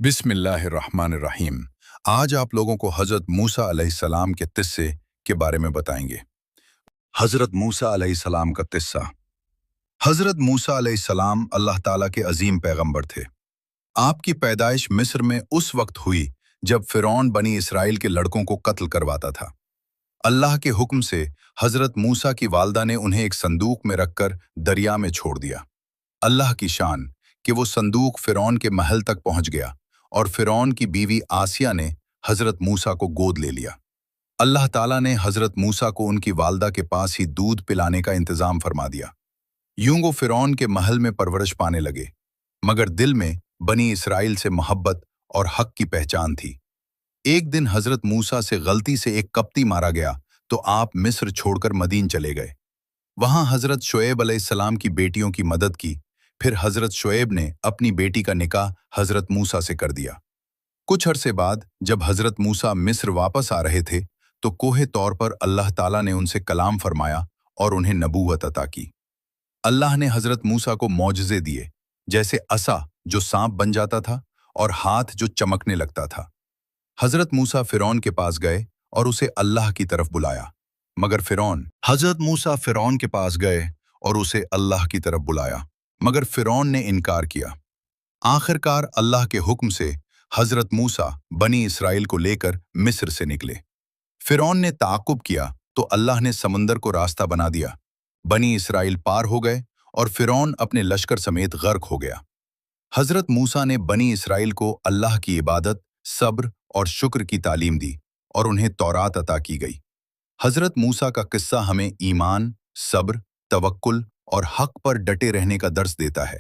बिस्मिल्लाहिर्रहमानिर्रहीम। आज आप लोगों को हज़रत मूसा अलैहिस्सलाम के किस्से के बारे में बताएंगे। हज़रत मूसा अलैहिस्सलाम का किस्सा। हज़रत मूसा अलैहिस्सलाम अल्लाह ताला के अजीम पैगंबर थे। आपकी पैदाइश मिस्र में उस वक्त हुई जब फ़िरौन बनी इसराइल के लड़कों को कत्ल करवाता था। अल्लाह के हुक्म से हज़रत मूसा की वालदा ने उन्हें एक संदूक में रखकर दरिया में छोड़ दिया। अल्लाह की शान कि वो संदूक फ़िरौन के महल तक पहुंच गया और फ़िरौन की बीवी आसिया ने हज़रत मूसा को गोद ले लिया। अल्लाह ताला ने हज़रत मूसा को उनकी वालदा के पास ही दूध पिलाने का इंतज़ाम फरमा दिया। यूं वो फ़िरौन के महल में परवरिश पाने लगे, मगर दिल में बनी इसराइल से मोहब्बत और हक की पहचान थी। एक दिन हज़रत मूसा से गलती से एक कप्ती मारा गया तो आप मिस्र छोड़कर मदीन चले गए। वहां हज़रत शुएब अलैहिस्सलाम की बेटियों की मदद की। फिर हज़रत शुएब ने अपनी बेटी का निकाह हज़रत मूसा से कर दिया। कुछ अरसे बाद जब हज़रत मूसा मिस्र वापस आ रहे थे तो कोहे तौर पर अल्लाह ताला ने उनसे कलाम फरमाया और उन्हें नबूवत अता की। अल्लाह ने हज़रत मूसा को मौजज़े दिए, जैसे असा जो सांप बन जाता था और हाथ जो चमकने लगता था। हज़रत मूसा फ़िरौन के पास गए और उसे अल्लाह की तरफ बुलाया, मगर फ़िरौन के पास गए और उसे अल्लाह की तरफ बुलाया, मगर फ़िरौन ने इनकार किया। आखिरकार अल्लाह के हुक्म से हज़रत मूसा बनी इसराइल को लेकर मिस्र से निकले। फ़िरौन ने ताक़ुब किया तो अल्लाह ने समंदर को रास्ता बना दिया। बनी इसराइल पार हो गए और फ़िरौन अपने लश्कर समेत गर्क हो गया। हज़रत मूसा ने बनी इसराइल को अल्लाह की इबादत, सब्र और शुक्र की तालीम दी और उन्हें तौरात अता की गई। हज़रत मूसा का किस्सा हमें ईमान, सब्र, तवक्कुल और हक पर डटे रहने का दर्स देता है।